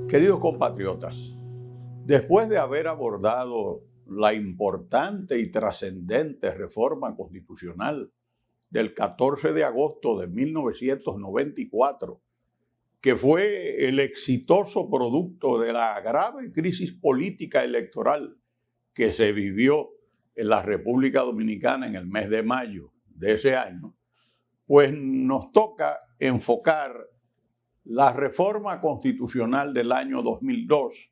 Queridos compatriotas, después de haber abordado la importante y trascendente reforma constitucional del 14 de agosto de 1994, que fue el exitoso producto de la grave crisis política electoral que se vivió en la República Dominicana en el mes de mayo de ese año, pues nos toca enfocar la reforma constitucional del año 2002,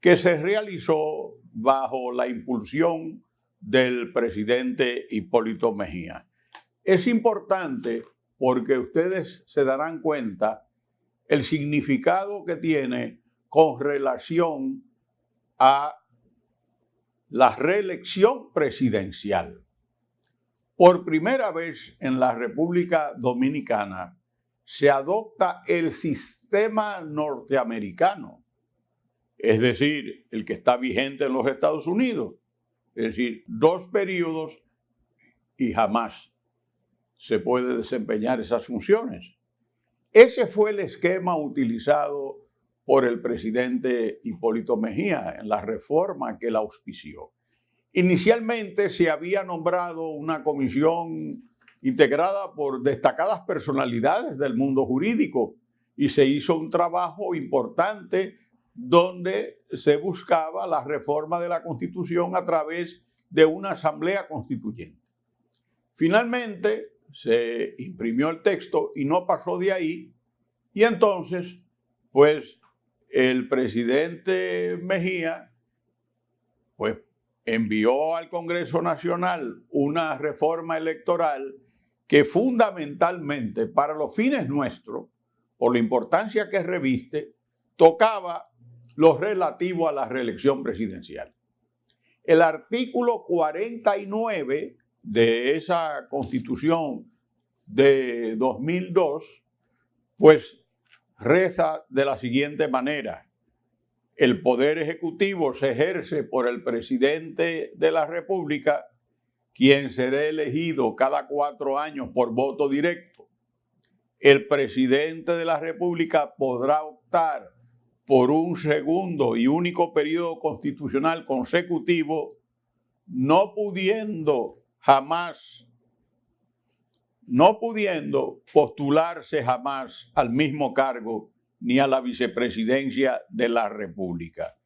que se realizó bajo la impulsión del presidente Hipólito Mejía. Es importante porque ustedes se darán cuenta el significado que tiene con relación a la reelección presidencial. Por primera vez en la República Dominicana se adopta el sistema norteamericano, es decir, el que está vigente en los Estados Unidos, es decir, 2 periodos y jamás se puede desempeñar esas funciones. Ese fue el esquema utilizado por el presidente Hipólito Mejía en la reforma que la auspició. Inicialmente se había nombrado una comisión integrada por destacadas personalidades del mundo jurídico y se hizo un trabajo importante donde se buscaba la reforma de la Constitución a través de una asamblea constituyente. Finalmente se imprimió el texto y no pasó de ahí, y entonces pues el presidente Mejía pues envió al Congreso Nacional una reforma electoral que fundamentalmente para los fines nuestros, por la importancia que reviste, tocaba lo relativo a la reelección presidencial. El artículo 49 de esa Constitución de 2002, pues reza de la siguiente manera: el poder ejecutivo se ejerce por el presidente de la República, quien será elegido cada 4 años por voto directo. El presidente de la República podrá optar por un segundo y único periodo constitucional consecutivo, no pudiendo postularse jamás al mismo cargo ni a la vicepresidencia de la República.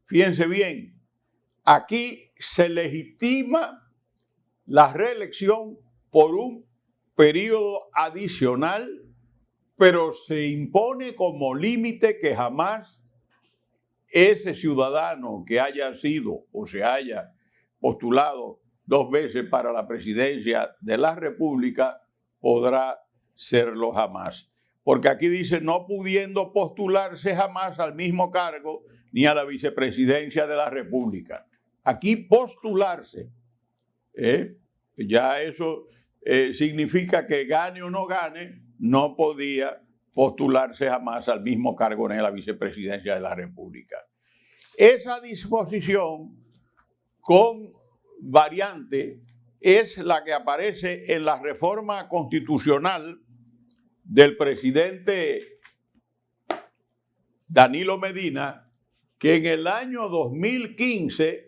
Fíjense bien, aquí se legitima la reelección por un periodo adicional, pero se impone como límite que jamás ese ciudadano que haya sido o se haya postulado 2 veces para la presidencia de la República podrá serlo jamás. Porque aquí dice no pudiendo postularse jamás al mismo cargo ni a la vicepresidencia de la República. Aquí postularse, ya eso significa que gane o no gane, no podía postularse jamás al mismo cargo ni a la vicepresidencia de la República. Esa disposición con variante es la que aparece en la reforma constitucional del presidente Danilo Medina, que en el año 2015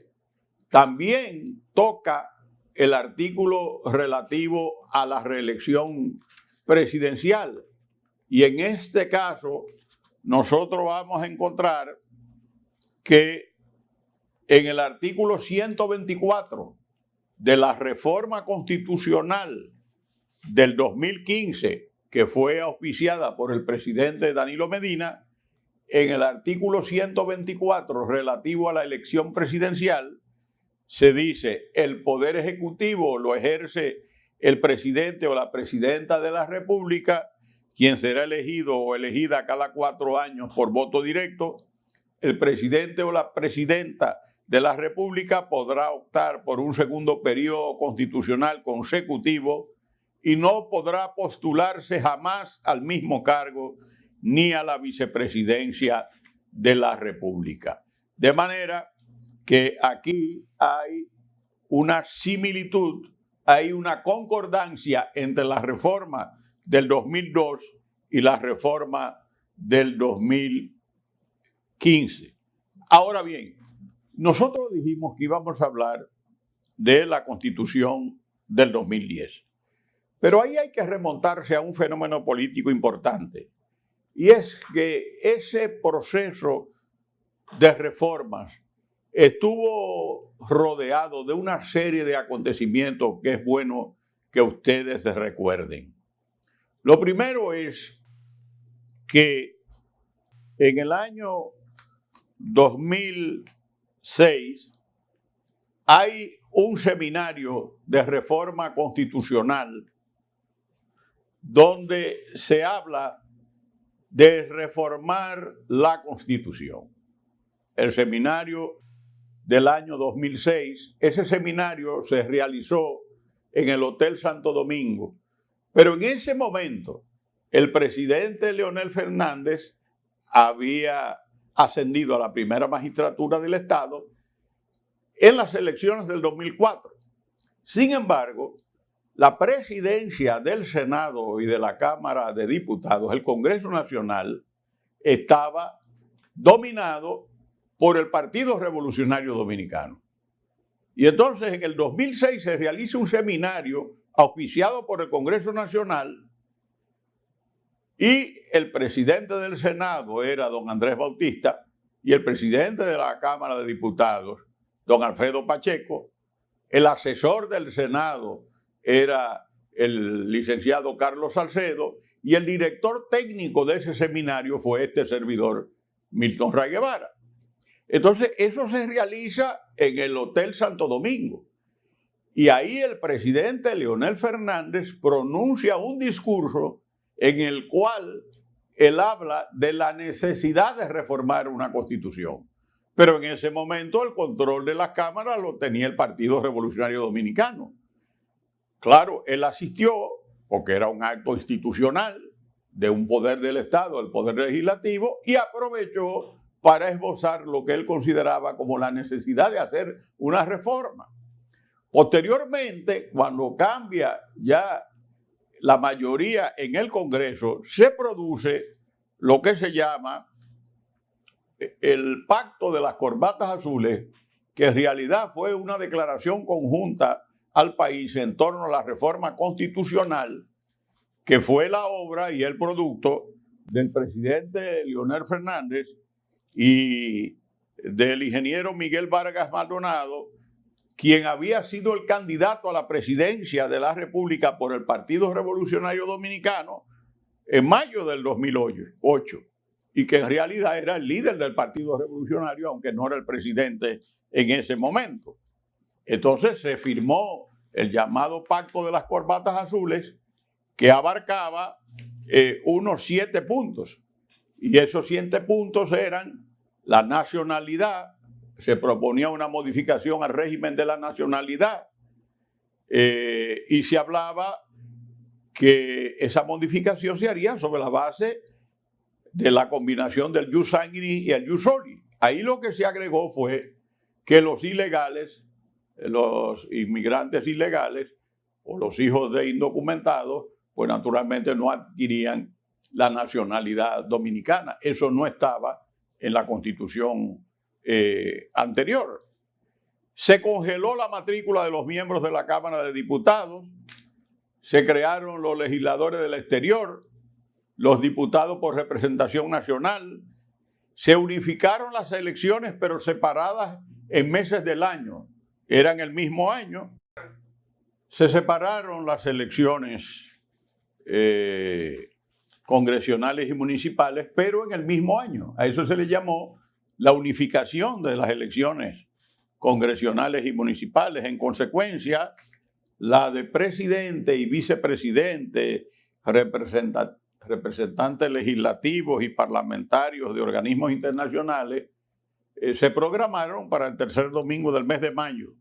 también toca el artículo relativo a la reelección presidencial. Y en este caso, nosotros vamos a encontrar que en el artículo 124 de la reforma constitucional del 2015, que fue auspiciada por el presidente Danilo Medina, en el artículo 124 relativo a la elección presidencial, se dice: el poder ejecutivo lo ejerce el presidente o la presidenta de la República, quien será elegido o elegida cada 4 años por voto directo. El presidente o la presidenta de la República podrá optar por un segundo periodo constitucional consecutivo y no podrá postularse jamás al mismo cargo ni a la vicepresidencia de la República. De manera que aquí hay una similitud, hay una concordancia entre la reforma del 2002 y la reforma del 2015. 15. Ahora bien, nosotros dijimos que íbamos a hablar de la Constitución del 2010. Pero ahí hay que remontarse a un fenómeno político importante. Y es que ese proceso de reformas estuvo rodeado de una serie de acontecimientos que es bueno que ustedes recuerden. Lo primero es que en el año 2006 hay un seminario de reforma constitucional donde se habla de reformar la Constitución. El seminario del año 2006, ese seminario se realizó en el Hotel Santo Domingo, pero en ese momento el presidente Leonel Fernández había ascendido a la primera magistratura del Estado en las elecciones del 2004. Sin embargo, la presidencia del Senado y de la Cámara de Diputados, el Congreso Nacional, estaba dominado por el Partido Revolucionario Dominicano. Y entonces en el 2006 se realiza un seminario auspiciado por el Congreso Nacional y el presidente del Senado era don Andrés Bautista y el presidente de la Cámara de Diputados, don Alfredo Pacheco. El asesor del Senado era el licenciado Carlos Salcedo y el director técnico de ese seminario fue este servidor, Milton Ray Guevara. Entonces, eso se realiza en el Hotel Santo Domingo. Y ahí el presidente Leonel Fernández pronuncia un discurso en el cual él habla de la necesidad de reformar una constitución. Pero en ese momento el control de la Cámara lo tenía el Partido Revolucionario Dominicano. Claro, él asistió porque era un acto institucional de un poder del Estado, el poder legislativo, y aprovechó para esbozar lo que él consideraba como la necesidad de hacer una reforma. Posteriormente, cuando cambia ya la mayoría en el Congreso, se produce lo que se llama el Pacto de las Corbatas Azules, que en realidad fue una declaración conjunta al país en torno a la reforma constitucional, que fue la obra y el producto del presidente Leonel Fernández y del ingeniero Miguel Vargas Maldonado, quien había sido el candidato a la presidencia de la República por el Partido Revolucionario Dominicano en mayo del 2008, y que en realidad era el líder del Partido Revolucionario, aunque no era el presidente en ese momento. Entonces se firmó el llamado Pacto de las Corbatas Azules, que abarcaba unos 7 puntos. Y esos 7 puntos eran la nacionalidad, se proponía una modificación al régimen de la nacionalidad, y se hablaba que esa modificación se haría sobre la base de la combinación del jus sanguinis y el jus soli. Ahí lo que se agregó fue que los ilegales, los inmigrantes ilegales o los hijos de indocumentados, pues naturalmente no adquirían la nacionalidad dominicana. Eso no estaba en la Constitución anterior. Se congeló la matrícula de los miembros de la Cámara de Diputados, se crearon los legisladores del exterior, los diputados por representación nacional, se unificaron las elecciones pero separadas en meses del año, eran el mismo año, se separaron las elecciones congresionales y municipales, pero en el mismo año. A eso se le llamó la unificación de las elecciones congresionales y municipales. En consecuencia, la de presidente y vicepresidente, representantes legislativos y parlamentarios de organismos internacionales, se programaron para el tercer domingo del mes de mayo.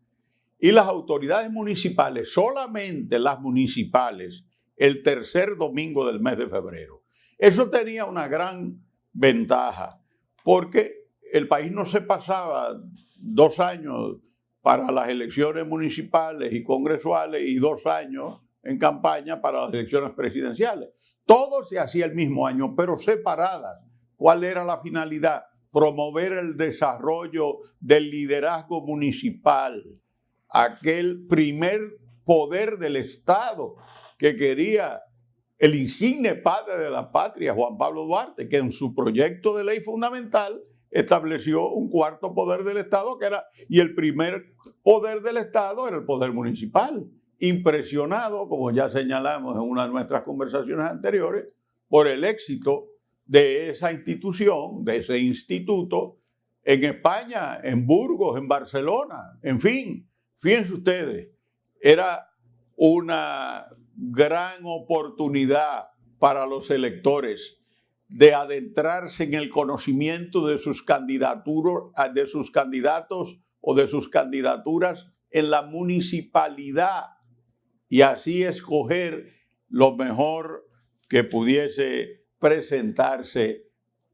Y las autoridades municipales, solamente las municipales, el tercer domingo del mes de febrero. Eso tenía una gran ventaja, porque el país no se pasaba 2 años para las elecciones municipales y congresuales y 2 años en campaña para las elecciones presidenciales. Todo se hacía el mismo año, pero separadas. ¿Cuál era la finalidad? promover el desarrollo del liderazgo municipal, aquel primer poder del Estado que quería el insigne padre de la patria, Juan Pablo Duarte, que en su proyecto de ley fundamental estableció un cuarto poder del Estado, y el primer poder del Estado era el poder municipal. Impresionado, como ya señalamos en una de nuestras conversaciones anteriores, por el éxito de esa institución, de ese instituto, en España, en Burgos, en Barcelona, en fin, fíjense ustedes, era una gran oportunidad para los electores de adentrarse en el conocimiento de sus candidatos o de sus candidaturas en la municipalidad y así escoger lo mejor que pudiese presentarse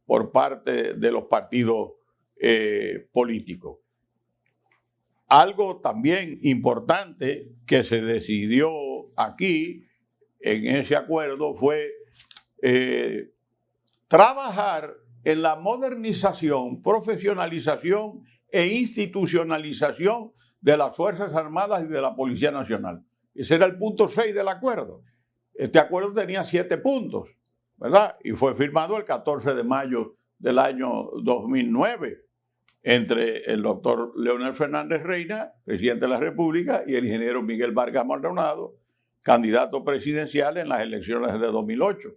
por parte de los partidos políticos. Algo también importante que se decidió aquí en ese acuerdo fue trabajar en la modernización, profesionalización e institucionalización de las Fuerzas Armadas y de la Policía Nacional. Ese era el punto 6 del acuerdo. Este acuerdo tenía 7 puntos, ¿verdad? Y fue firmado el 14 de mayo del año 2009 entre el doctor Leonel Fernández Reina, presidente de la República, y el ingeniero Miguel Vargas Maldonado, candidato presidencial en las elecciones de 2008.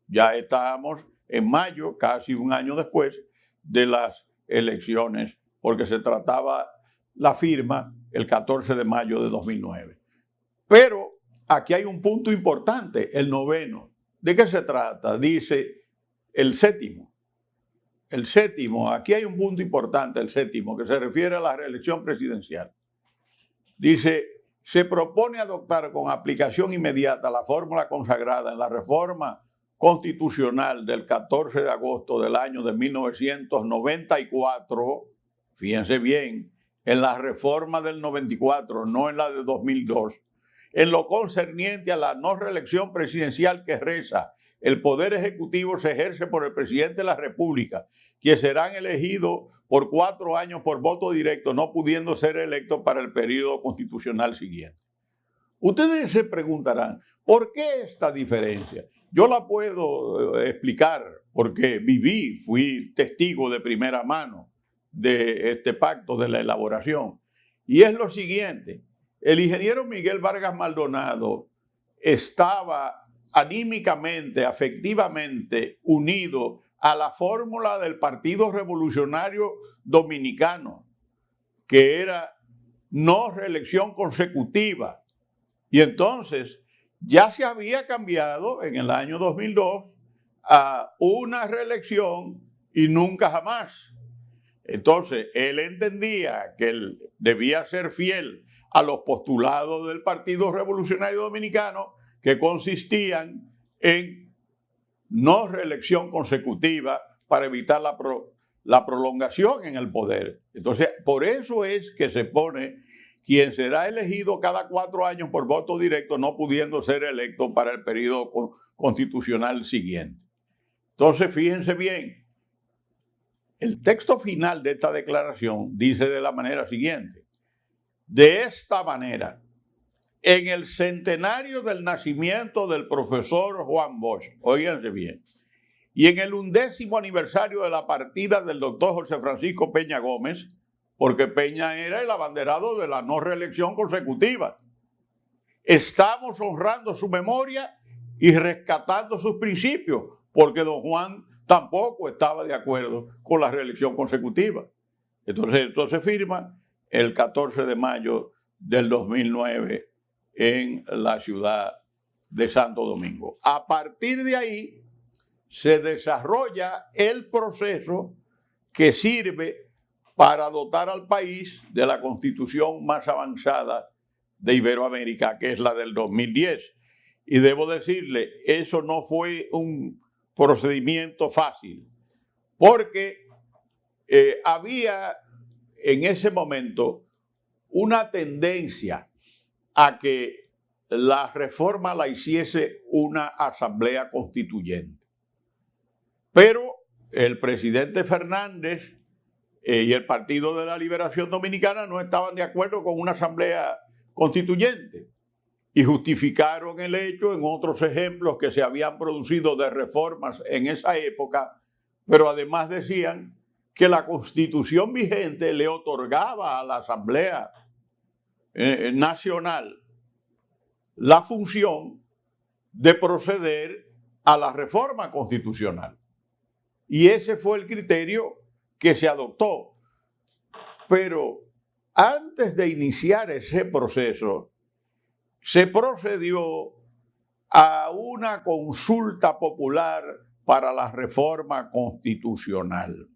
Ya estábamos en mayo, casi un año después de las elecciones, porque se trataba la firma el 14 de mayo de 2009. Pero aquí hay un punto importante, el 9º. ¿De qué se trata? Dice el 7º. El 7º, aquí hay un punto importante, el 7º, que se refiere a la reelección presidencial. Dice, se propone adoptar con aplicación inmediata la fórmula consagrada en la reforma constitucional del 14 de agosto del año de 1994, fíjense bien, en la reforma del 94, no en la de 2002, en lo concerniente a la no reelección presidencial que reza: el poder ejecutivo se ejerce por el presidente de la República, quienes serán elegidos por 4 años por voto directo, no pudiendo ser electos para el periodo constitucional siguiente. Ustedes se preguntarán, ¿por qué esta diferencia? Yo la puedo explicar porque fui testigo de primera mano de este pacto, de la elaboración. Y es lo siguiente, el ingeniero Miguel Vargas Maldonado estaba anímicamente, afectivamente unido a la fórmula del Partido Revolucionario Dominicano, que era no reelección consecutiva. Y entonces ya se había cambiado en el año 2002 a una reelección y nunca jamás. Entonces él entendía que él debía ser fiel a los postulados del Partido Revolucionario Dominicano, que consistían en no reelección consecutiva para evitar la prolongación en el poder. Entonces, por eso es que se pone quien será elegido cada 4 años por voto directo, no pudiendo ser electo para el periodo constitucional siguiente. Entonces, fíjense bien, el texto final de esta declaración dice de la manera siguiente: de esta manera, en el centenario del nacimiento del profesor Juan Bosch, óiganse bien, y en el 11º aniversario de la partida del doctor José Francisco Peña Gómez, porque Peña era el abanderado de la no reelección consecutiva, estamos honrando su memoria y rescatando sus principios, porque don Juan tampoco estaba de acuerdo con la reelección consecutiva. Entonces firma el 14 de mayo del 2009 en la ciudad de Santo Domingo. A partir de ahí se desarrolla el proceso que sirve para dotar al país de la constitución más avanzada de Iberoamérica, que es la del 2010. Y debo decirle, eso no fue un procedimiento fácil, porque había en ese momento una tendencia a que la reforma la hiciese una asamblea constituyente. Pero el presidente Fernández y el Partido de la Liberación Dominicana no estaban de acuerdo con una asamblea constituyente y justificaron el hecho en otros ejemplos que se habían producido de reformas en esa época, pero además decían que la Constitución vigente le otorgaba a la Asamblea Nacional la función de proceder a la reforma constitucional. Y ese fue el criterio que se adoptó. Pero antes de iniciar ese proceso, se procedió a una consulta popular para la reforma constitucional.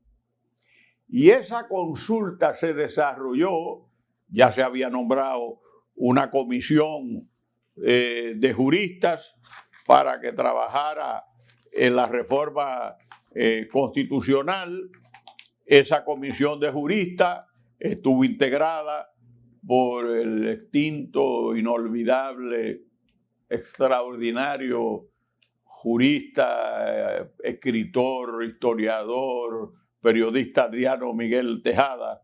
Y esa consulta se desarrolló, ya se había nombrado una comisión de juristas para que trabajara en la reforma constitucional. Esa comisión de juristas estuvo integrada por el extinto, inolvidable, extraordinario jurista, escritor, historiador, periodista Adriano Miguel Tejada,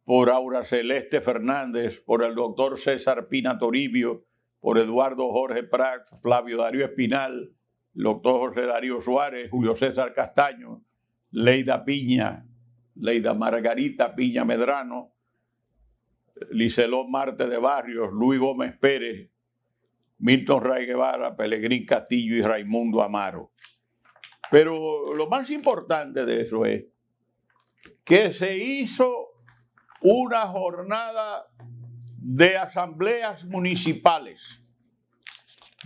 por Aura Celeste Fernández, por el doctor César Pina Toribio, por Eduardo Jorge Prat, Flavio Darío Espinal, el doctor José Darío Suárez, Julio César Castaño, Leida Margarita Piña Medrano, Licelón Marte de Barrios, Luis Gómez Pérez, Milton Ray Guevara, Pelegrín Castillo y Raimundo Amaro. Pero lo más importante de eso es que se hizo una jornada de asambleas municipales,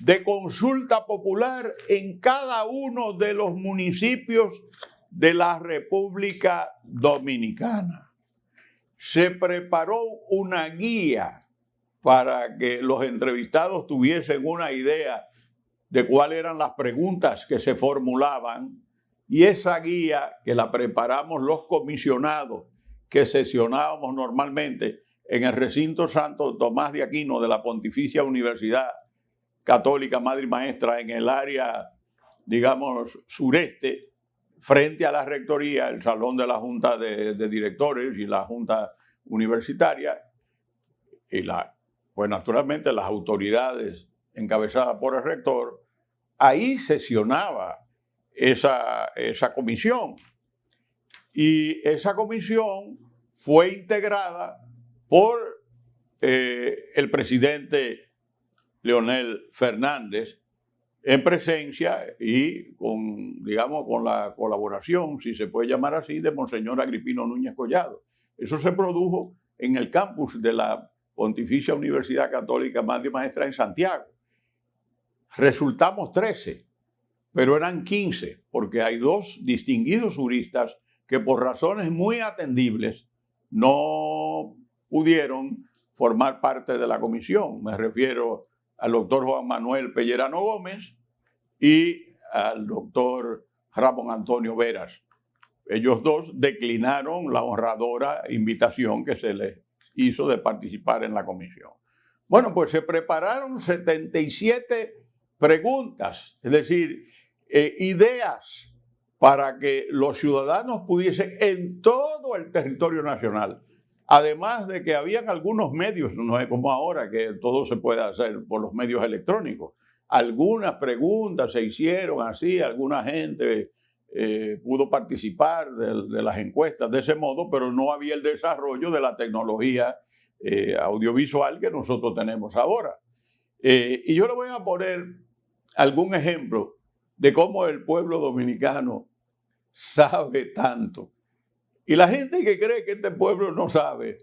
de consulta popular en cada uno de los municipios de la República Dominicana. Se preparó una guía para que los entrevistados tuviesen una idea de cuáles eran las preguntas que se formulaban, y esa guía que la preparamos los comisionados que sesionábamos normalmente en el recinto Santo Tomás de Aquino de la Pontificia Universidad Católica Madre y Maestra en el área, digamos, sureste, frente a la rectoría, el salón de la Junta de Directores y la Junta Universitaria, y pues naturalmente las autoridades encabezadas por el rector. Ahí sesionaba esa comisión. Y esa comisión fue integrada por el presidente Leonel Fernández, en presencia y con la colaboración, si se puede llamar así, de Monseñor Agripino Núñez Collado. Eso se produjo en el campus de la Pontificia Universidad Católica Madre y Maestra en Santiago. Resultamos 13, pero eran 15, porque hay dos distinguidos juristas que por razones muy atendibles no pudieron formar parte de la comisión. Me refiero al doctor Juan Manuel Pellerano Gómez y al doctor Ramón Antonio Veras. Ellos dos declinaron la honradora invitación que se les hizo de participar en la comisión. Bueno, pues se prepararon 77 preguntas, es decir, ideas para que los ciudadanos pudiesen en todo el territorio nacional. Además de que habían algunos medios, no es como ahora que todo se puede hacer por los medios electrónicos. Algunas preguntas se hicieron así, alguna gente pudo participar de las encuestas de ese modo, pero no había el desarrollo de la tecnología audiovisual que nosotros tenemos ahora. Y yo le voy a poner algún ejemplo de cómo el pueblo dominicano sabe tanto. Y la gente que cree que este pueblo no sabe,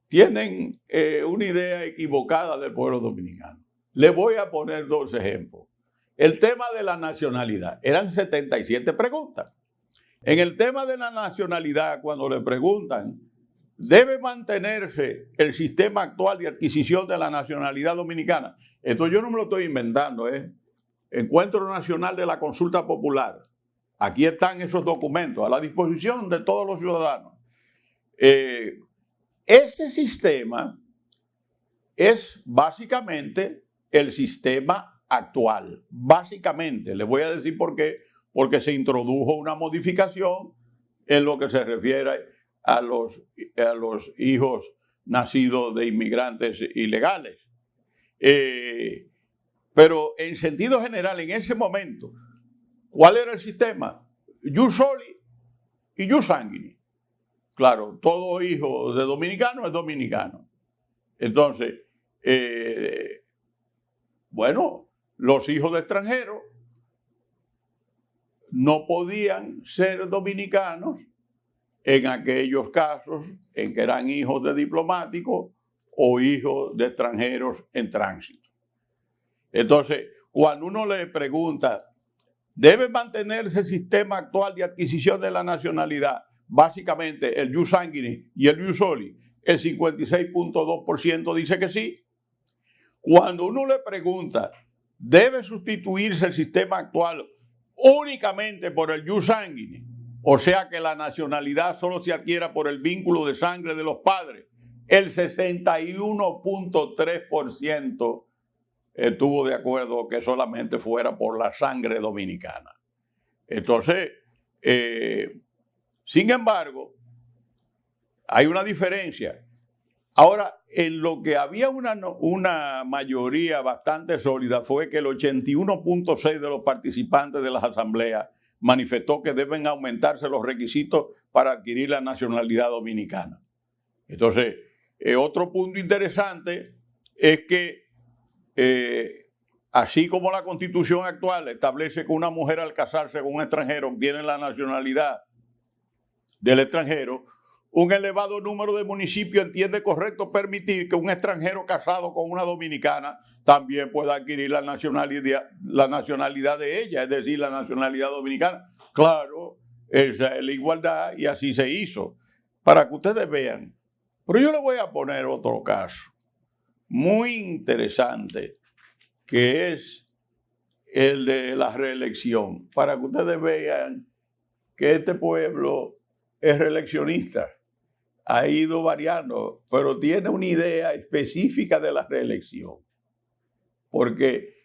tienen una idea equivocada del pueblo dominicano. Le voy a poner dos ejemplos. El tema de la nacionalidad. Eran 77 preguntas. En el tema de la nacionalidad, cuando le preguntan, ¿debe mantenerse el sistema actual de adquisición de la nacionalidad dominicana? Esto yo no me lo estoy inventando, ¿eh? Encuentro Nacional de la Consulta Popular. Aquí están esos documentos a la disposición de todos los ciudadanos. Ese sistema es básicamente el sistema actual. Básicamente, les voy a decir por qué, porque se introdujo una modificación en lo que se refiere a los hijos nacidos de inmigrantes ilegales. Pero en sentido general, en ese momento, ¿cuál era el sistema? Jus soli y jus sanguinis. Claro, todo hijo de dominicano es dominicano. Entonces, bueno, los hijos de extranjeros no podían ser dominicanos en aquellos casos en que eran hijos de diplomáticos o hijos de extranjeros en tránsito. Entonces, cuando uno le pregunta, ¿debe mantenerse el sistema actual de adquisición de la nacionalidad? Básicamente, el jus sanguinis y el jus soli, el 56.2% dice que sí. Cuando uno le pregunta, ¿debe sustituirse el sistema actual únicamente por el jus sanguinis? O sea que la nacionalidad solo se adquiera por el vínculo de sangre de los padres. El 61.3% estuvo de acuerdo que solamente fuera por la sangre dominicana. Entonces, sin embargo, hay una diferencia. Ahora, en lo que había una mayoría bastante sólida fue que el 81.6% de los participantes de las asambleas manifestó que deben aumentarse los requisitos para adquirir la nacionalidad dominicana. Entonces, otro punto interesante es que así como la Constitución actual establece que una mujer al casarse con un extranjero obtiene la nacionalidad del extranjero, un elevado número de municipios entiende correcto permitir que un extranjero casado con una dominicana también pueda adquirir la nacionalidad de ella, es decir, la nacionalidad dominicana. Claro, esa es la igualdad y así se hizo, para que ustedes vean. Pero yo le voy a poner otro caso muy interesante, que es el de la reelección, para que ustedes vean que este pueblo es reeleccionista. Ha ido variando, pero tiene una idea específica de la reelección. Porque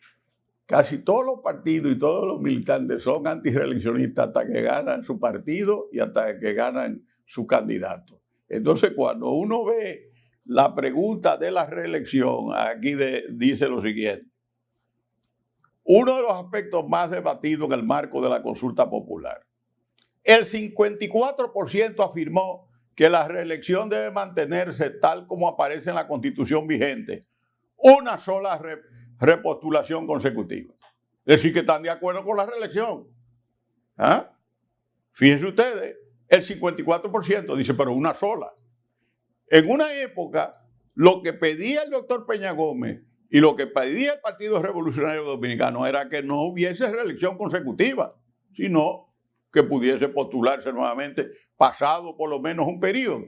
casi todos los partidos y todos los militantes son antireeleccionistas hasta que ganan su partido y hasta que ganan su candidato. Entonces, cuando uno ve la pregunta de la reelección, aquí dice lo siguiente. Uno de los aspectos más debatidos en el marco de la consulta popular. El 54% afirmó que la reelección debe mantenerse tal como aparece en la Constitución vigente, una sola repostulación consecutiva. Es decir, que están de acuerdo con la reelección. ¿Ah? Fíjense ustedes, el 54% dice, pero una sola. En una época, lo que pedía el doctor Peña Gómez y lo que pedía el Partido Revolucionario Dominicano era que no hubiese reelección consecutiva, sino que pudiese postularse nuevamente pasado por lo menos un periodo.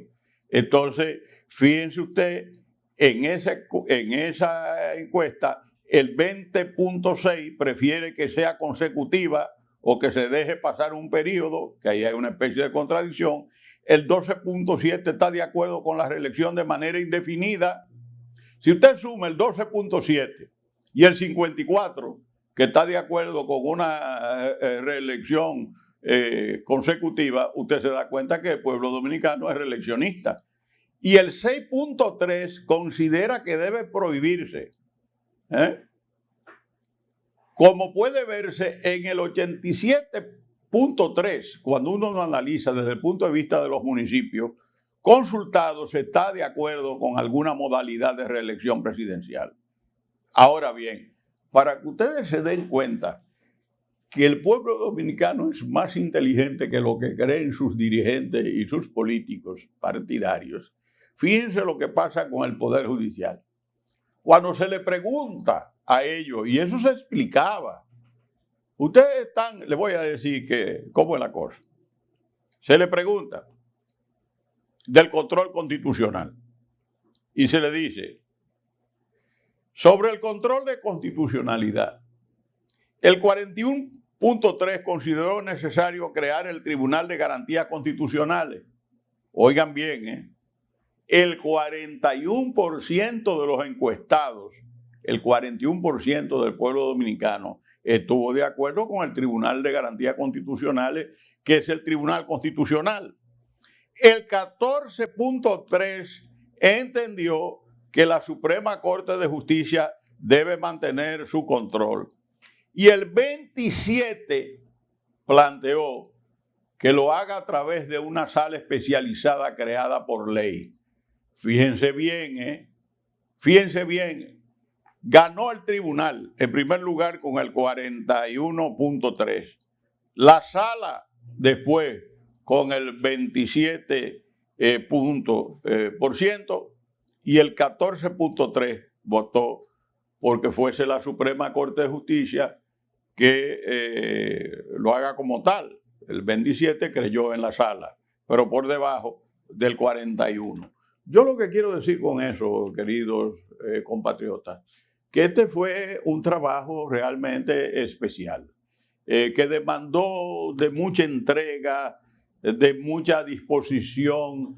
Entonces, fíjense usted, en esa encuesta, el 20.6 prefiere que sea consecutiva o que se deje pasar un periodo, que ahí hay una especie de contradicción. El 12.7 está de acuerdo con la reelección de manera indefinida. Si usted suma el 12.7 y el 54, que está de acuerdo con una reelección consecutiva, usted se da cuenta que el pueblo dominicano es reeleccionista. Y el 6.3 considera que debe prohibirse. Como puede verse en el 87.3, cuando uno lo analiza desde el punto de vista de los municipios consultados, se está de acuerdo con alguna modalidad de reelección presidencial. Ahora bien, para que ustedes se den cuenta que el pueblo dominicano es más inteligente que lo que creen sus dirigentes y sus políticos partidarios, fíjense lo que pasa con el Poder Judicial. Cuando se le pregunta a ellos, y eso se explicaba, ustedes están, les voy a decir cómo es la cosa. Se le pregunta del control constitucional y se le dice, sobre el control de constitucionalidad, el 41.3 consideró necesario crear el Tribunal de Garantías Constitucionales. Oigan bien, el 41% de los encuestados, el 41% del pueblo dominicano, estuvo de acuerdo con el Tribunal de Garantías Constitucionales, que es el Tribunal Constitucional. El 14.3 entendió que la Suprema Corte de Justicia debe mantener su control. Y el 27 planteó que lo haga a través de una sala especializada creada por ley. Fíjense bien, fíjense bien. Ganó el tribunal en primer lugar con el 41.3. La sala después con el 27% y el 14.3 votó porque fuese la Suprema Corte de Justicia que lo haga como tal. El 27 creyó en la sala, pero por debajo del 41. Yo lo que quiero decir con eso, queridos compatriotas, que este fue un trabajo realmente especial, que demandó de mucha entrega, de mucha disposición.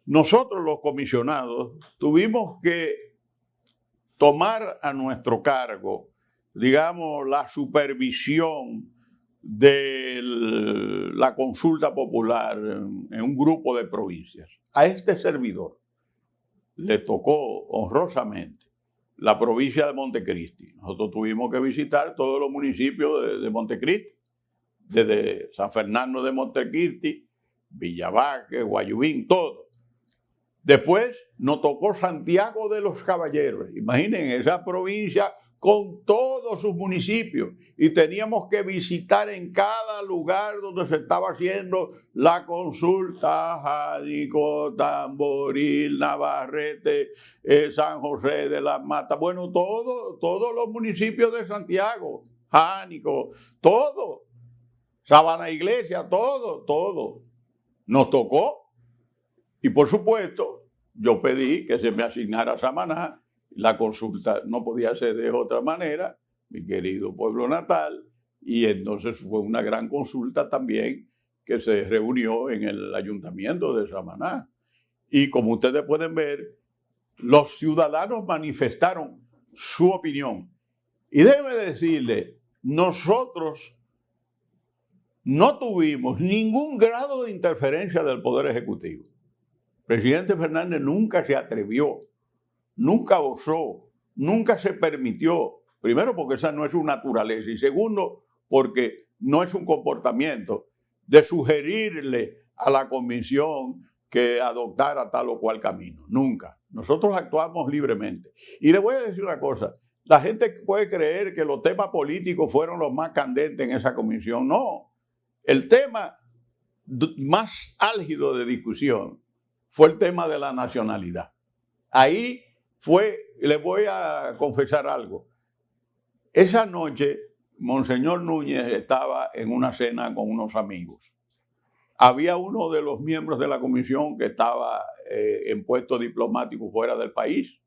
Nosotros los comisionados tuvimos que tomar a nuestro cargo, digamos, la supervisión de la consulta popular en un grupo de provincias. A este servidor le tocó honrosamente la provincia de Montecristi. Nosotros tuvimos que visitar todos los municipios de Montecristi, desde San Fernando de Montecristi, Villabaque, Guayubín, todo. Después nos tocó Santiago de los Caballeros. Imaginen esa provincia con todos sus municipios y teníamos que visitar en cada lugar donde se estaba haciendo la consulta, Jánico, Tamboril, Navarrete, San José de las Matas, bueno, todos los municipios de Santiago, Jánico, todo, Sabana Iglesia, todo, nos tocó. Y por supuesto, yo pedí que se me asignara Samaná. La consulta no podía ser de otra manera, mi querido pueblo natal, y entonces fue una gran consulta también que se reunió en el ayuntamiento de Samaná. Y como ustedes pueden ver, los ciudadanos manifestaron su opinión. Y déjeme decirle, nosotros no tuvimos ningún grado de interferencia del Poder Ejecutivo. El presidente Fernández nunca se atrevió, nunca osó, nunca se permitió. Primero, porque esa no es su naturaleza. Y segundo, porque no es un comportamiento de sugerirle a la comisión que adoptara tal o cual camino. Nunca. Nosotros actuamos libremente. Y le voy a decir una cosa. La gente puede creer que los temas políticos fueron los más candentes en esa comisión. No. El tema más álgido de discusión fue el tema de la nacionalidad. Ahí fue, les voy a confesar algo. Esa noche, Monseñor Núñez estaba en una cena con unos amigos. Había uno de los miembros de la comisión que estaba en puesto diplomático fuera del país.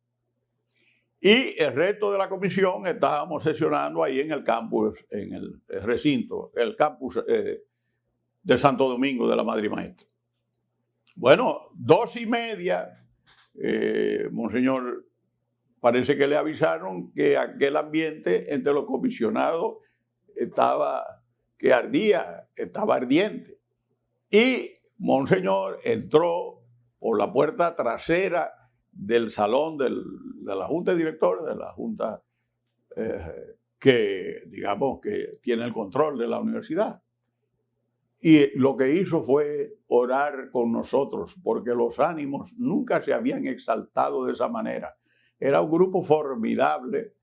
Y el resto de la comisión estábamos sesionando ahí en el campus, en el recinto, el campus de Santo Domingo de la Madre y Maestra. Bueno, 2:30, Monseñor, parece que le avisaron que aquel ambiente entre los comisionados estaba ardiente. Y Monseñor entró por la puerta trasera del salón de la Junta de Directores, de la Junta que, digamos, que tiene el control de la universidad. Y lo que hizo fue orar con nosotros, porque los ánimos nunca se habían exaltado de esa manera. Era un grupo formidable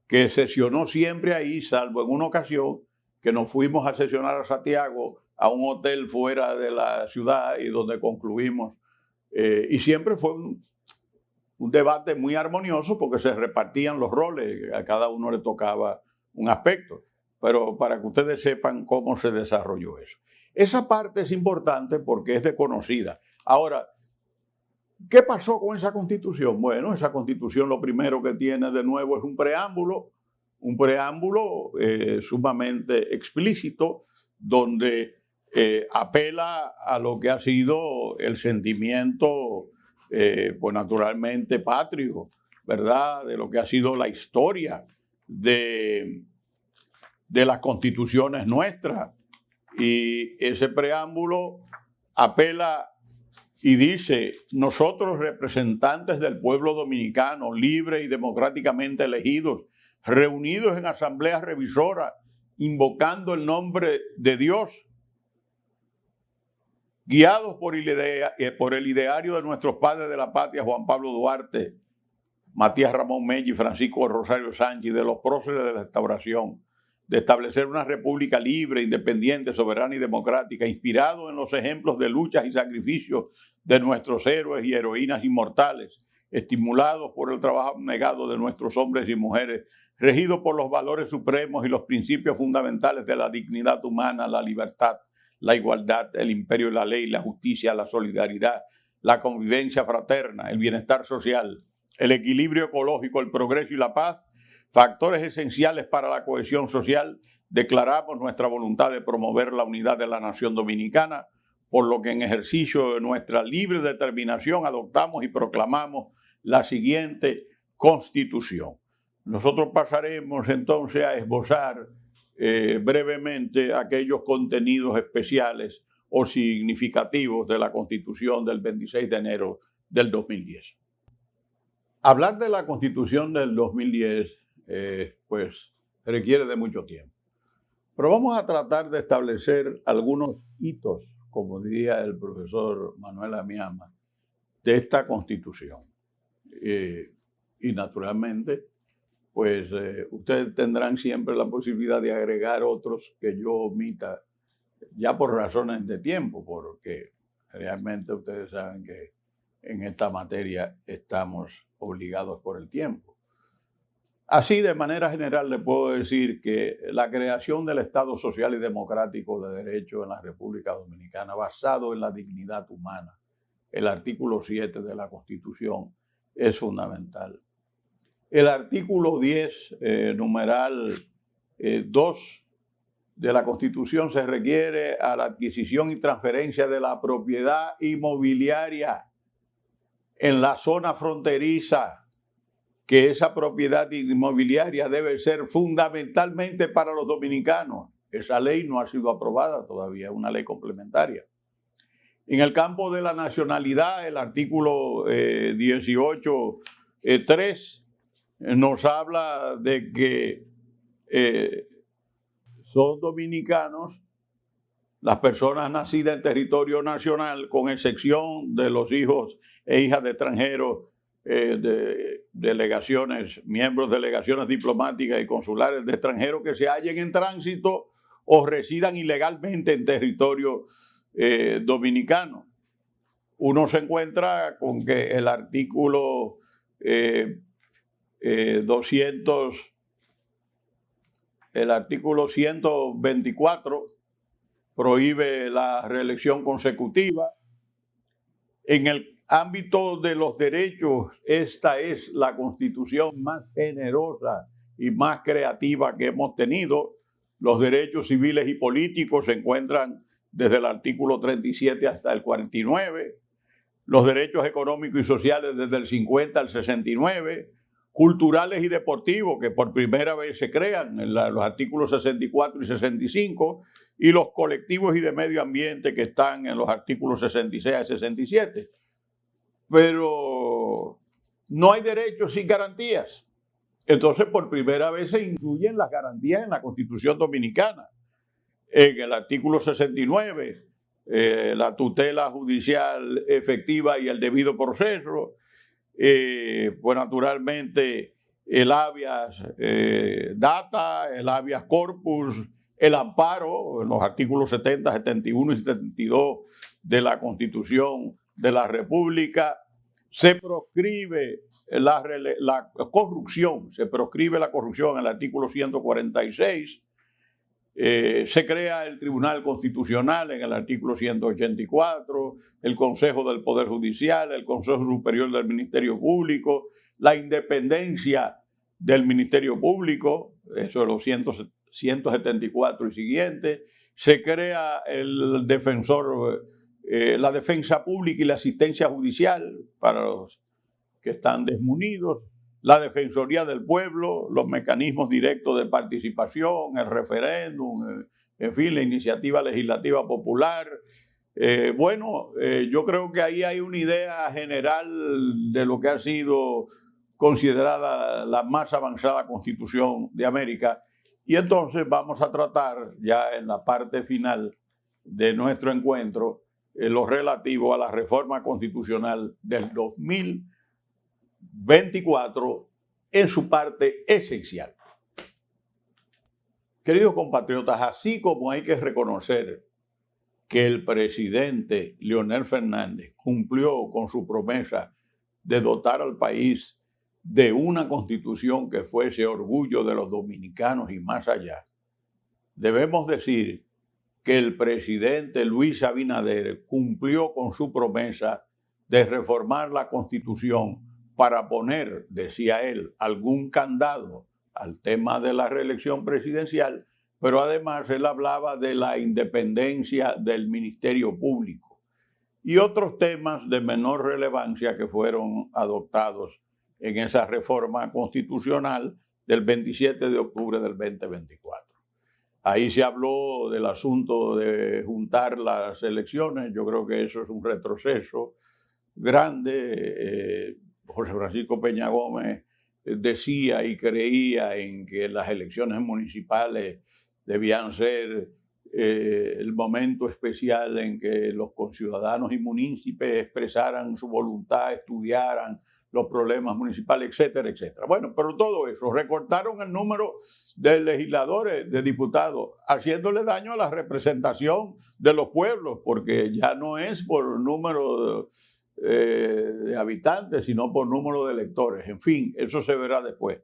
que sesionó siempre ahí, salvo en una ocasión que nos fuimos a sesionar a Santiago, a un hotel fuera de la ciudad y donde concluimos. Y siempre fue un debate muy armonioso porque se repartían los roles, a cada uno le tocaba un aspecto. Pero para que ustedes sepan cómo se desarrolló eso. Esa parte es importante porque es desconocida. Ahora, ¿qué pasó con esa constitución? Bueno, esa constitución lo primero que tiene de nuevo es un preámbulo sumamente explícito, donde apela a lo que ha sido el sentimiento, pues naturalmente patrio, ¿verdad? De lo que ha sido la historia de de las constituciones nuestras. Y ese preámbulo apela y dice: nosotros, representantes del pueblo dominicano, libre y democráticamente elegidos, reunidos en asambleas revisoras, invocando el nombre de Dios, guiados por el ideario de nuestros padres de la patria, Juan Pablo Duarte, Matías Ramón Mella y Francisco Rosario Sánchez, de los próceres de la Restauración, de establecer una república libre, independiente, soberana y democrática, inspirado en los ejemplos de luchas y sacrificios de nuestros héroes y heroínas inmortales, estimulados por el trabajo abnegado de nuestros hombres y mujeres, regido por los valores supremos y los principios fundamentales de la dignidad humana, la libertad, la igualdad, el imperio de la ley, la justicia, la solidaridad, la convivencia fraterna, el bienestar social, el equilibrio ecológico, el progreso y la paz, factores esenciales para la cohesión social. Declaramos nuestra voluntad de promover la unidad de la nación dominicana, por lo que en ejercicio de nuestra libre determinación adoptamos y proclamamos la siguiente Constitución. Nosotros pasaremos entonces a esbozar brevemente aquellos contenidos especiales o significativos de la Constitución del 26 de enero del 2010. Hablar de la Constitución del 2010 pues requiere de mucho tiempo. Pero vamos a tratar de establecer algunos hitos, como diría el profesor Manuel Amiama, de esta Constitución. Y naturalmente, pues ustedes tendrán siempre la posibilidad de agregar otros que yo omita, ya por razones de tiempo, porque realmente ustedes saben que en esta materia estamos obligados por el tiempo. Así, de manera general, le puedo decir que la creación del Estado social y democrático de derecho en la República Dominicana, basado en la dignidad humana, el artículo 7 de la Constitución, es fundamental. El artículo 10, numeral 2 de la Constitución, se refiere a la adquisición y transferencia de la propiedad inmobiliaria en la zona fronteriza, que esa propiedad inmobiliaria debe ser fundamentalmente para los dominicanos. Esa ley no ha sido aprobada todavía, es una ley complementaria. En el campo de la nacionalidad, el artículo 18.3 nos habla de que son dominicanos las personas nacidas en territorio nacional, con excepción de los hijos e hijas de extranjeros, de delegaciones, miembros de delegaciones diplomáticas y consulares de extranjeros que se hallen en tránsito o residan ilegalmente en territorio dominicano. Uno se encuentra con que el artículo 124 prohíbe la reelección consecutiva. En el ámbito de los derechos, esta es la Constitución más generosa y más creativa que hemos tenido. Los derechos civiles y políticos se encuentran desde el artículo 37 hasta el 49. Los derechos económicos y sociales desde el 50 al 69. Culturales y deportivos, que por primera vez se crean en los artículos 64 y 65. Y los colectivos y de medio ambiente, que están en los artículos 66 a 67. Pero no hay derechos sin garantías. Entonces, por primera vez se incluyen las garantías en la Constitución Dominicana. En el artículo 69, la tutela judicial efectiva y el debido proceso. Pues naturalmente el habeas data, el habeas corpus, el amparo, en los artículos 70, 71 y 72 de la Constitución de la República. Se proscribe la corrupción, en el artículo 146. Se crea el Tribunal Constitucional en el artículo 184, el Consejo del Poder Judicial, el Consejo Superior del Ministerio Público, la independencia del Ministerio Público, eso es los 174 y siguientes. Se crea el defensor, la defensa pública y la asistencia judicial para los que están desmunidos. la Defensoría del Pueblo, los mecanismos directos de participación, el referéndum, en fin, la iniciativa legislativa popular. Yo creo que ahí hay una idea general de lo que ha sido considerada la más avanzada Constitución de América. Y entonces vamos a tratar ya en la parte final de nuestro encuentro lo relativo a la reforma constitucional del 2024 en su parte esencial. Queridos compatriotas, así como hay que reconocer que el presidente Leonel Fernández cumplió con su promesa de dotar al país de una constitución que fuese orgullo de los dominicanos y más allá, debemos decir que el presidente Luis Abinader cumplió con su promesa de reformar la Constitución para poner, decía él, algún candado al tema de la reelección presidencial, pero además él hablaba de la independencia del Ministerio Público y otros temas de menor relevancia que fueron adoptados en esa reforma constitucional del 27 de octubre del 2024. Ahí se habló del asunto de juntar las elecciones. Yo creo que eso es un retroceso grande. José Francisco Peña Gómez decía y creía en que las elecciones municipales debían ser el momento especial en que los conciudadanos y municipios expresaran su voluntad, estudiaran los problemas municipales, etcétera, etcétera. Bueno, pero todo eso, recortaron el número de legisladores, de diputados, haciéndole daño a la representación de los pueblos, porque ya no es por número de habitantes, sino por número de electores. En fin, eso se verá después.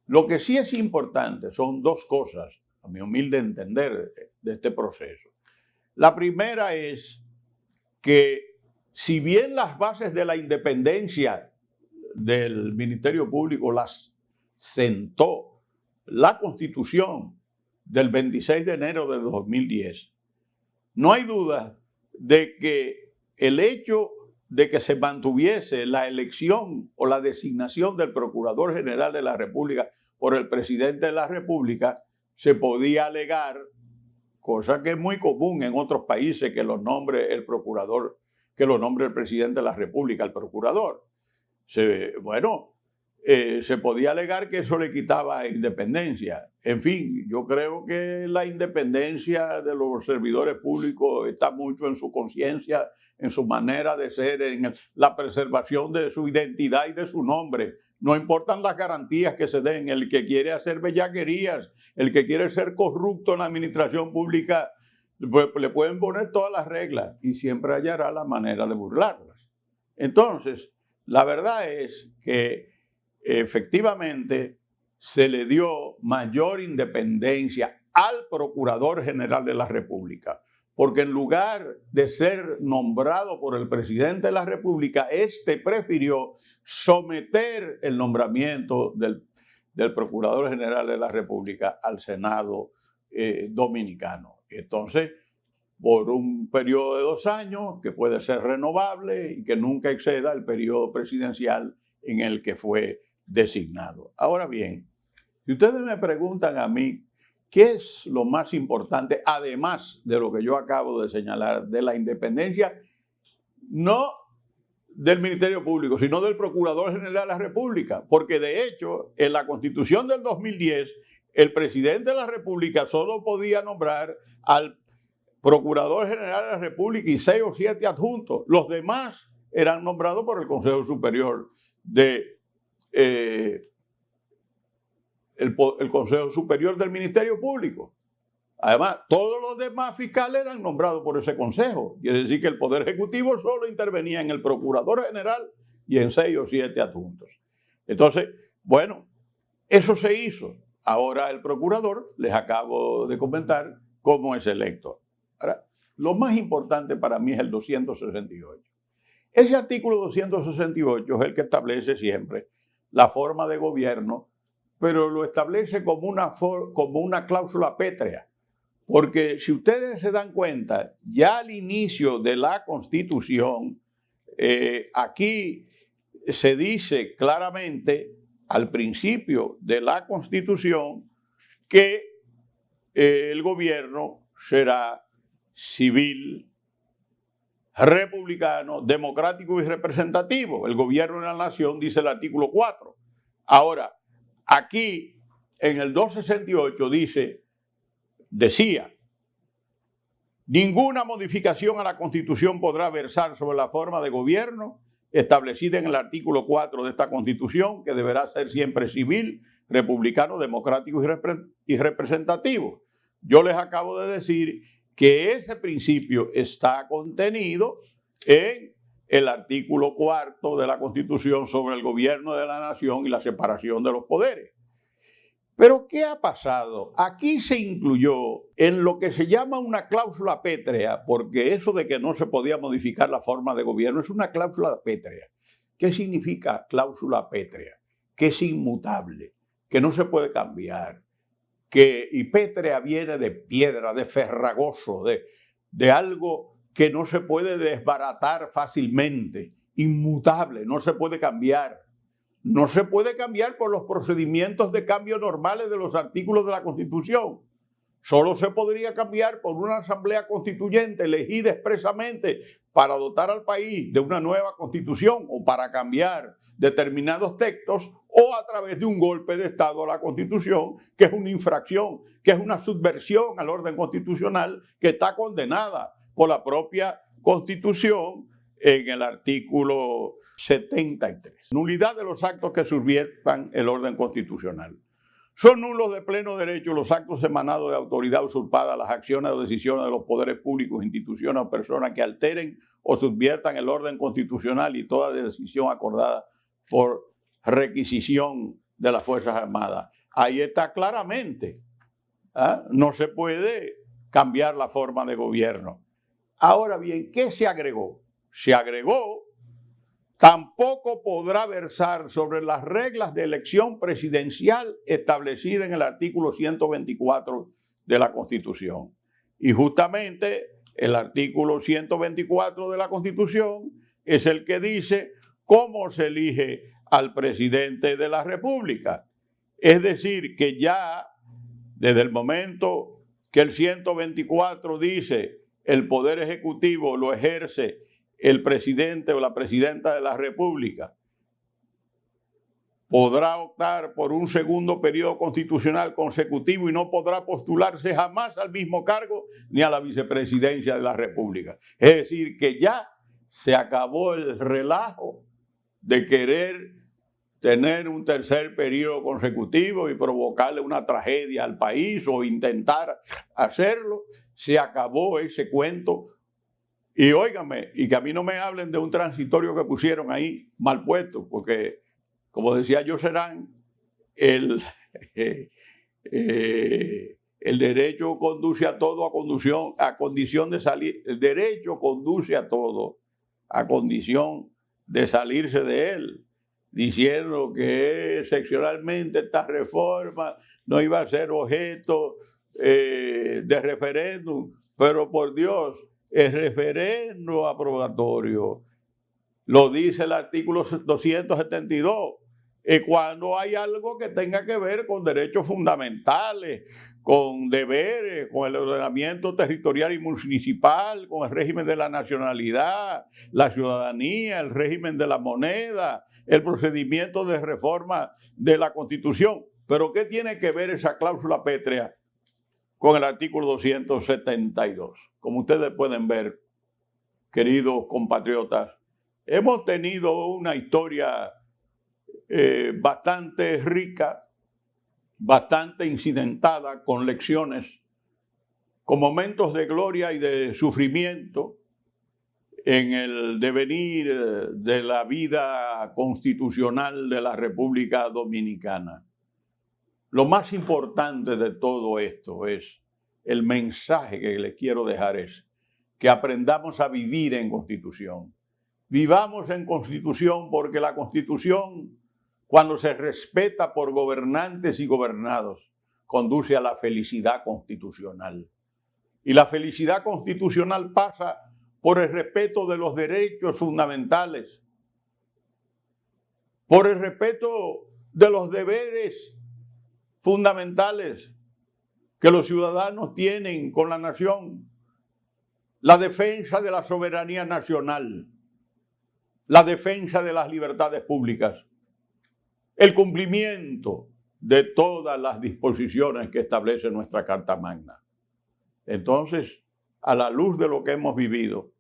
Lo que sí es importante son dos cosas, a mi humilde entender, de este proceso. La primera es que si bien las bases de la independencia del Ministerio Público las sentó la Constitución del 26 de enero de 2010, no hay duda de que el hecho de que se mantuviese la elección o la designación del Procurador General de la República por el Presidente de la República se podía alegar, cosa que es muy común en otros países, que lo nombre el procurador, que lo nombre el Presidente de la República, el procurador. Se podía alegar que eso le quitaba independencia. En fin, yo creo que la independencia de los servidores públicos está mucho en su conciencia, en su manera de ser, en la preservación de su identidad y de su nombre. No importan las garantías que se den. El que quiere hacer bellaquerías, el que quiere ser corrupto en la administración pública, pues, le pueden poner todas las reglas y siempre hallará la manera de burlarlas. Entonces, la verdad es que efectivamente se le dio mayor independencia al Procurador General de la República, porque en lugar de ser nombrado por el Presidente de la República, este prefirió someter el nombramiento del Procurador General de la República al Senado dominicano. Entonces, por un periodo de 2 años, que puede ser renovable y que nunca exceda el periodo presidencial en el que fue designado. Ahora bien, si ustedes me preguntan a mí qué es lo más importante, además de lo que yo acabo de señalar, de la independencia, no del Ministerio Público, sino del Procurador General de la República, porque de hecho, en la Constitución del 2010, el Presidente de la República solo podía nombrar al Procurador General de la República y 6 o 7 adjuntos. Los demás eran nombrados por el Consejo Superior el Consejo Superior del Ministerio Público. Además, todos los demás fiscales eran nombrados por ese consejo. Quiere decir que el Poder Ejecutivo solo intervenía en el Procurador General y en 6 o 7 adjuntos. Entonces, bueno, eso se hizo. Ahora el procurador, les acabo de comentar cómo es electo. Ahora, lo más importante para mí es el 268. Ese artículo 268 es el que establece siempre la forma de gobierno, pero lo establece como una cláusula pétrea. Porque si ustedes se dan cuenta, ya al inicio de la Constitución, aquí se dice claramente al principio de la Constitución que el gobierno será civil, republicano, democrático y representativo. El gobierno de la nación, dice el artículo 4. Ahora, aquí en el 268 decía, ninguna modificación a la Constitución podrá versar sobre la forma de gobierno establecida en el artículo 4 de esta Constitución, que deberá ser siempre civil, republicano, democrático y representativo. Yo les acabo de decir que ese principio está contenido en el artículo 4 de la Constitución sobre el gobierno de la nación y la separación de los poderes. Pero ¿qué ha pasado? Aquí se incluyó en lo que se llama una cláusula pétrea, porque eso de que no se podía modificar la forma de gobierno es una cláusula pétrea. ¿Qué significa cláusula pétrea? Que es inmutable, que no se puede cambiar, y pétrea viene de piedra, de ferragoso, de algo que no se puede desbaratar fácilmente, inmutable, no se puede cambiar. No se puede cambiar por los procedimientos de cambio normales de los artículos de la Constitución. Solo se podría cambiar por una asamblea constituyente elegida expresamente para dotar al país de una nueva constitución o para cambiar determinados textos o a través de un golpe de Estado a la Constitución, que es una infracción, que es una subversión al orden constitucional que está condenada por la propia Constitución en el artículo 73. Nulidad de los actos que subviertan el orden constitucional. Son nulos de pleno derecho los actos emanados de autoridad usurpada, las acciones o decisiones de los poderes públicos, instituciones o personas que alteren o subviertan el orden constitucional y toda decisión acordada por requisición de las Fuerzas Armadas. Ahí está claramente. No se puede cambiar la forma de gobierno. Ahora bien, ¿qué se agregó? Se agregó: tampoco podrá versar sobre las reglas de elección presidencial establecidas en el artículo 124 de la Constitución. Y justamente el artículo 124 de la Constitución es el que dice cómo se elige al presidente de la República. Es decir, que ya desde el momento que el 124 dice el Poder Ejecutivo lo ejerce el presidente o la presidenta de la República, podrá optar por un segundo periodo constitucional consecutivo y no podrá postularse jamás al mismo cargo ni a la vicepresidencia de la República. Es decir, que ya se acabó el relajo de querer tener un tercer periodo consecutivo y provocarle una tragedia al país o intentar hacerlo. Se acabó ese cuento. Y óigame, y que a mí no me hablen de un transitorio que pusieron ahí mal puesto, porque, como decía Jocerán, el derecho conduce a todo a condición de salir. El derecho conduce a todo a condición de salirse de él, diciendo que excepcionalmente esta reforma no iba a ser objeto de referéndum, pero por Dios, el referendo aprobatorio lo dice el artículo 272, cuando hay algo que tenga que ver con derechos fundamentales, con deberes, con el ordenamiento territorial y municipal, con el régimen de la nacionalidad, la ciudadanía, el régimen de la moneda, el procedimiento de reforma de la Constitución. Pero ¿qué tiene que ver esa cláusula pétrea con el artículo 272? Como ustedes pueden ver, queridos compatriotas, hemos tenido una historia bastante rica, bastante incidentada, con lecciones, con momentos de gloria y de sufrimiento en el devenir de la vida constitucional de la República Dominicana. Lo más importante de todo esto es, el mensaje que les quiero dejar es que aprendamos a vivir en Constitución. Vivamos en Constitución, porque la Constitución, cuando se respeta por gobernantes y gobernados, conduce a la felicidad constitucional. Y la felicidad constitucional pasa por el respeto de los derechos fundamentales, por el respeto de los deberes fundamentales que los ciudadanos tienen con la nación, la defensa de la soberanía nacional, la defensa de las libertades públicas, el cumplimiento de todas las disposiciones que establece nuestra Carta Magna. Entonces, a la luz de lo que hemos vivido,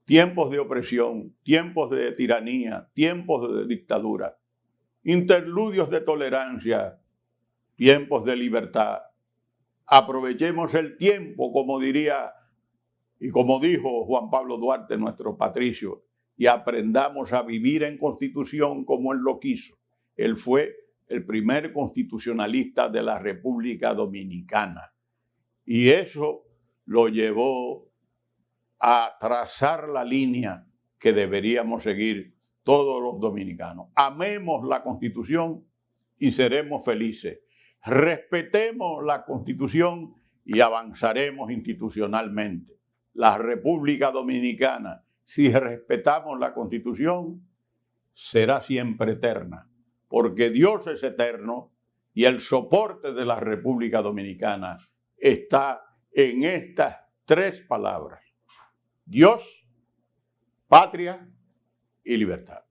tiempos de opresión, tiempos de tiranía, tiempos de dictadura, interludios de tolerancia, tiempos de libertad, aprovechemos el tiempo, como diría y como dijo Juan Pablo Duarte, nuestro patricio, y aprendamos a vivir en constitución como él lo quiso. Él fue el primer constitucionalista de la República Dominicana. Y eso lo llevó a trazar la línea que deberíamos seguir todos los dominicanos. Amemos la Constitución y seremos felices. Respetemos la Constitución y avanzaremos institucionalmente. La República Dominicana, si respetamos la Constitución, será siempre eterna, porque Dios es eterno y el soporte de la República Dominicana está en estas tres palabras: Dios, patria y libertad.